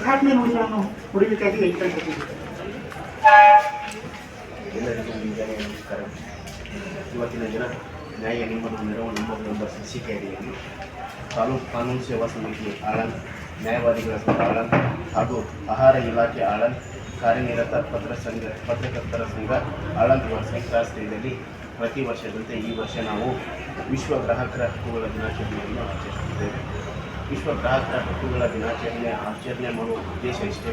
ಉದ್ಘಾಟನೆ ನುಡಿಗಳನ್ನು ನುಡಿಬೇಕಾಗಿ ಕೇಳ್ಕೊತಿದ್ದೀವಿ. ಎಲ್ಲರಿಗೂ ಮುಂಜಾನೆ ನಮಸ್ಕಾರ. ಇವತ್ತಿನ ದಿನ ನ್ಯಾಯ ನಿಮ್ಮದು ನೆರವು ನಮ್ಮದು ಎಂಬ ಶೀರ್ಷಿಕೆ ಅಡಿಯಲ್ಲಿ ತಾಲೂಕು ಕಾನೂನು ಸೇವಾ ಸಮಿತಿ ಆಳಂದ್, ನ್ಯಾಯವಾದಿಗಳ ಸಂಘ ಆಳಂದ್ ಹಾಗೂ ಆಹಾರ ಇಲಾಖೆ ಆಳಂದ್, ಕಾರ್ಯನಿರತ ಪತ್ರಕರ್ತರ ಸಂಘ ಆಳಂದ್ ಇವರ ಸಂಸ್ಥಾಶ್ರಯದಲ್ಲಿ ಪ್ರತಿ ವರ್ಷದಂತೆ ಈ ವರ್ಷ ನಾವು ವಿಶ್ವ ಗ್ರಾಹಕರ ಹಕ್ಕುಗಳ ದಿನಾಚರಣೆಯನ್ನು ಆಚರಿಸುತ್ತಿದ್ದೇವೆ. ವಿಶ್ವ ಗ್ರಾಹಕರ ಹಕ್ಕುಗಳ ಆಚರಣೆ ಮಾಡುವ ಉದ್ದೇಶ ಇಷ್ಟೇ.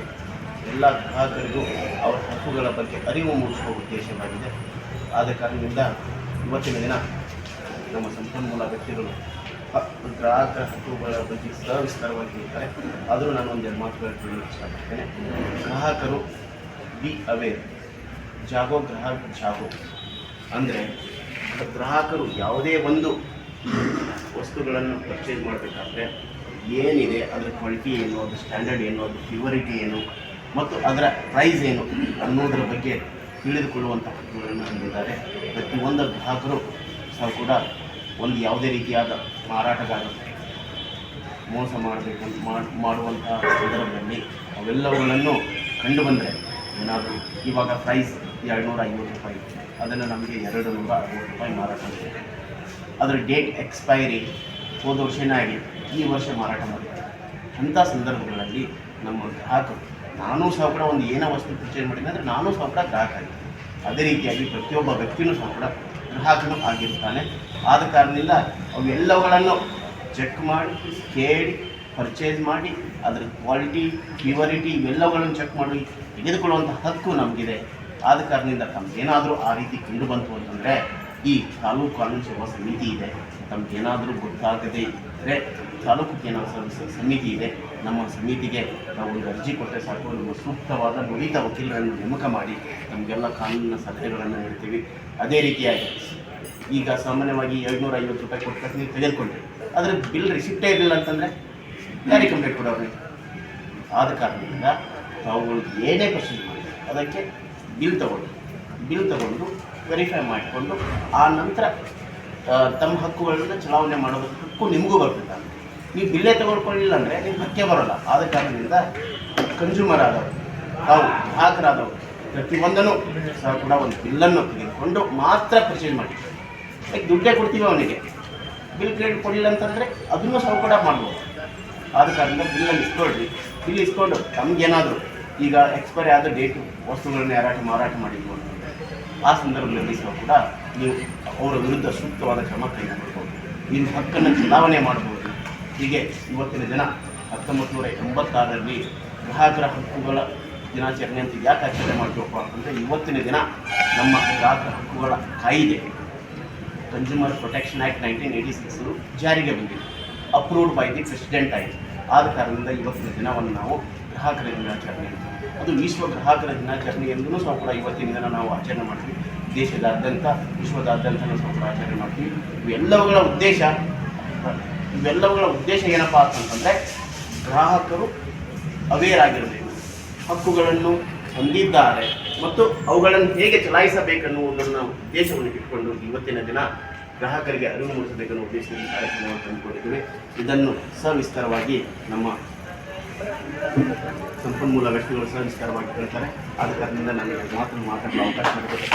ಎಲ್ಲ ಗ್ರಾಹಕರಿಗೂ ಅವರ ಹಕ್ಕುಗಳ ಬಗ್ಗೆ ಅರಿವು ಮೂಡಿಸುವ ಉದ್ದೇಶವಾಗಿದೆ. ಆದ ಕಾರಣದಿಂದ ಇವತ್ತಿನ ದಿನ ನಮ್ಮ ಸಂಪನ್ಮೂಲ ವ್ಯಕ್ತಿಗಳು ಗ್ರಾಹಕರ ಹಕ್ಕುಗಳ ಬಗ್ಗೆ ಸವಿಸ್ತಾರವಾಗಿ ಹೇಳ್ತಾರೆ. ಆದರೂ ನಾನು ಒಂದೆರಡು ಮಾತುಗಳು ಹೇಳಲಿಕ್ಕೆ ಇಷ್ಟಪಡ್ತೇನೆ. ಗ್ರಾಹಕರು ಬಿ ಅವೇರ್, ಜಾಗೋ ಗ್ರಾಹಕ ಜಾಗೋ. ಅಂದರೆ ಗ್ರಾಹಕರು ಯಾವುದೇ ಒಂದು ವಸ್ತುಗಳನ್ನು ಪರ್ಚೇಸ್ ಮಾಡಬೇಕಾದ್ರೆ ಏನಿದೆ, ಅದರ ಕ್ವಾಲಿಟಿ ಏನು, ಅದರ ಸ್ಟ್ಯಾಂಡರ್ಡ್ ಏನು, ಅದರ ಪ್ಯೂರಿಟಿ ಏನು ಮತ್ತು ಅದರ ಪ್ರೈಸ್ ಏನು ಅನ್ನೋದರ ಬಗ್ಗೆ ತಿಳಿದುಕೊಳ್ಳುವಂಥ ಹಕ್ಕುಗಳನ್ನು ಹೊಂದಿದ್ದಾರೆ. ಪ್ರತಿಯೊಂದು ಗ್ರಾಹಕರು ಸಹ ಕೂಡ ಒಂದು ಯಾವುದೇ ರೀತಿಯಾದ ಮಾರಾಟಗಾರರು ಮೋಸ ಮಾಡಬೇಕಂತ ಮಾಡುವಂತಹ ಸಂದರ್ಭದಲ್ಲಿ ಅವೆಲ್ಲವುಗಳನ್ನು ಕಂಡು ಬಂದರೆ ಏನಾದರೂ ಇವಾಗ ಪ್ರೈಸ್ 250 ರೂಪಾಯಿ, ಅದನ್ನು ನಮಗೆ 260 ರೂಪಾಯಿ ಮಾರಾಟ ಮಾಡಿದೆ. ಅದರ ಡೇಟ್ ಎಕ್ಸ್ಪೈರಿ ಹೋದ ವರ್ಷನೇ ಆಗಿ ಈ ವರ್ಷ ಮಾರಾಟ ಮಾಡಿದ್ದಾರೆ. ಅಂಥ ಸಂದರ್ಭಗಳಲ್ಲಿ ನಮ್ಮ ಗ್ರಾಹಕರು, ನಾನೂ ಸಹ ಕೂಡ ಒಂದು ಏನೋ ವಸ್ತು ಪರ್ಚೇಸ್ ಮಾಡಿದೆ ಅಂದರೆ ನಾನೂ ಸಹ ಕೂಡ ಗ್ರಾಹಕ ಆಗಿದೆ. ಅದೇ ರೀತಿಯಾಗಿ ಪ್ರತಿಯೊಬ್ಬ ವ್ಯಕ್ತಿಯೂ ಸಹ ಕೂಡ ಗ್ರಾಹಕನು ಆಗಿರ್ತಾನೆ. ಆದ ಕಾರಣದಿಂದ ಅವೆಲ್ಲವುಗಳನ್ನು ಚೆಕ್ ಮಾಡಿ, ಕೇಳಿ, ಪರ್ಚೇಸ್ ಮಾಡಿ, ಅದರ ಕ್ವಾಲಿಟಿ, ಪ್ಯೂರಿಟಿ ಇವೆಲ್ಲವುಗಳನ್ನು ಚೆಕ್ ಮಾಡಿ ತೆಗೆದುಕೊಳ್ಳುವಂಥ ಹಕ್ಕು ನಮಗಿದೆ. ಆದ ಕಾರಣದಿಂದ ತಮಗೇನಾದರೂ ಆ ರೀತಿ ಕಂಡು ಬಂತು ಅಂತಂದರೆ ಈ ತಾಲೂಕು ಕಾನೂನು ಸೇವಾ ಸಮಿತಿ ಇದೆ. ತಮಗೇನಾದರೂ ಗೊತ್ತಾಗದೇ ಇದ್ದರೆ ತಾಲೂಕು ಕಾನೂನು ಸಮಿತಿ ಇದೆ. ನಮ್ಮ ಸಮಿತಿಗೆ ನಾವು ಒಂದು ಅರ್ಜಿ ಕೊಟ್ಟರೆ ಸಾಕು, ನಮ್ಮ ಸೂಕ್ತವಾದ ನುರಿತ ವಕೀಲರನ್ನು ನೇಮಕ ಮಾಡಿ ನಮಗೆಲ್ಲ ಕಾನೂನಿನ ಸಲಹೆಗಳನ್ನು ನೀಡ್ತೀವಿ. ಅದೇ ರೀತಿಯಾಗಿ ಈಗ ಸಾಮಾನ್ಯವಾಗಿ 250 ರೂಪಾಯಿ ಕೊಟ್ಟು ನೀವು ತೆಗೆದುಕೊಂಡ್ರಿ, ಅದರ ಬಿಲ್ ರಿಸಿಪ್ಟೇ ಇರಲಿಲ್ಲ ಅಂತಂದರೆ ಯಾರಿಗೆ ಕಂಪ್ಲೇಂಟ್ ಕೊಡೋರು? ಆದ ಕಾರಣದಿಂದ ತಾವುಗಳು ಏನೇ ಪರ್ಚೇಸ್ ಮಾಡಿ ಅದಕ್ಕೆ ಬಿಲ್ ತಗೊಂಡು ವೆರಿಫೈ ಮಾಡಿಕೊಂಡು ಆ ನಂತರ ತಮ್ಮ ಹಕ್ಕುಗಳನ್ನು ಚಲಾವಣೆ ಮಾಡೋದಕ್ಕೆ ಹಕ್ಕು ನಿಮಗೂ ಬರ್ತದೆ. ನೀವು ಬಿಲ್ಲೇ ತಗೊಳ್ಕೊಳ್ಳಿಲ್ಲ ಅಂದರೆ ನಿಮ್ಗೆ ಹಕ್ಕೆ ಬರೋಲ್ಲ. ಆದ ಕಾರಣದಿಂದ ಕನ್ಸ್ಯೂಮರ್ ಆದವರು, ತಾವು ಗ್ರಾಹಕರಾದವರು ಪ್ರತಿಯೊಂದನ್ನು ಸಹ ಕೂಡ ಒಂದು ಬಿಲ್ಲನ್ನು ತೆಗೆದುಕೊಂಡು ಮಾತ್ರ ಪರ್ಚೇಸ್ ಮಾಡಿ. ಲೈಕ್ ದುಡ್ಡೇ ಕೊಡ್ತೀವಿ ಅವನಿಗೆ, ಬಿಲ್ ಕ್ರೆಡಿಟ್ ಕೊಡಲಿಲ್ಲ ಅಂತಂದರೆ ಅದನ್ನು ಸಹ ಕೂಡ ಮಾಡ್ಬೋದು. ಆದ ಕಾರಣದಿಂದ ಬಿಲ್ಲನ್ನು ಇಸ್ಕೊಳ್ರಿ. ಬಿಲ್ ಇಸ್ಕೊಂಡು ತಮಗೇನಾದರೂ ಈಗ ಎಕ್ಸ್ಪೈರಿ ಆದ ಡೇಟು ವಸ್ತುಗಳನ್ನು ಮಾರಾಟ ಮಾಡಿರ್ಬೋದು, ಆ ಸಂದರ್ಭದಲ್ಲಿ ಸಹ ಕೂಡ ನೀವು ಅವರ ವಿರುದ್ಧ ಸೂಕ್ತವಾದ ಕ್ರಮ ಕೈಗೊಳ್ಳಬಹುದು. ನಿಮ್ಮ ಹಕ್ಕನ್ನು ಚಲಾವಣೆ ಮಾಡಬಹುದು. ಹೀಗೆ ಇವತ್ತಿನ ದಿನ 1986ರಲ್ಲಿ ಗ್ರಾಹಕರ ಹಕ್ಕುಗಳ ದಿನಾಚರಣೆ ಅಂತ ಯಾಕೆ ಆಚರಣೆ ಮಾಡಬೇಕು ಅಂತಂದರೆ ಇವತ್ತಿನ ದಿನ ನಮ್ಮ ಗ್ರಾಹಕರ ಹಕ್ಕುಗಳ ಕಾಯಿದೆ ಕನ್ಸ್ಯೂಮರ್ ಪ್ರೊಟೆಕ್ಷನ್ ಆ್ಯಕ್ಟ್ 1986 ಜಾರಿಗೆ ಬಂದಿದೆ. ಅಪ್ರೂವ್ಡ್ ಬೈ ದಿ ಪ್ರೆಸಿಡೆಂಟ್ ಆಯಿತು. ಆದ ಕಾರಣದಿಂದ ಇವತ್ತಿನ ದಿನವನ್ನು ನಾವು ಗ್ರಾಹಕರ ದಿನಾಚರಣೆ, ಅದು ವಿಶ್ವ ಗ್ರಾಹಕರ ದಿನಾಚರಣೆ ಎಂದೂ ಸಹ ಕೂಡ ಇವತ್ತಿನ ದಿನ ನಾವು ಆಚರಣೆ ಮಾಡ್ತೀವಿ. ದೇಶದಾದ್ಯಂತ, ವಿಶ್ವದಾದ್ಯಂತನೂ ಸಹ ಕೂಡ ಆಚರಣೆ ಮಾಡ್ತೀವಿ. ಇವೆಲ್ಲವುಗಳ ಉದ್ದೇಶ ಏನಪ್ಪ ಅಂತಂದರೆ ಗ್ರಾಹಕರು ಅವೇರ್ ಆಗಿರಬೇಕು, ಹಕ್ಕುಗಳನ್ನು ಹೊಂದಿದ್ದಾರೆ ಮತ್ತು ಅವುಗಳನ್ನು ಹೇಗೆ ಚಲಾಯಿಸಬೇಕನ್ನುವುದನ್ನು ಉದ್ದೇಶವನ್ನು ಇಟ್ಟುಕೊಂಡು ಇವತ್ತಿನ ದಿನ ಗ್ರಾಹಕರಿಗೆ ಅರಿವು ಮೂಡಿಸಬೇಕನ್ನೋ ಉದ್ದೇಶದಲ್ಲಿ ಕಾರ್ಯಕ್ರಮವನ್ನು ತಂದುಕೊಂಡಿದ್ದೇವೆ. ಇದನ್ನು ಸವಿಸ್ತಾರವಾಗಿ ನಮ್ಮ ಸಂಪನ್ಮೂಲ ವ್ಯಕ್ತಿಗಳು ಸವಿಸ್ತಾರವಾಗಿ ಹೇಳ್ತಾರೆ. ಆದ ಕಾರಣದಿಂದ ನನಗೆ ಮಾತನ್ನು ಮಾತಾಡಲು ಅವಕಾಶ ಮಾಡಿಕೊಟ್ಟು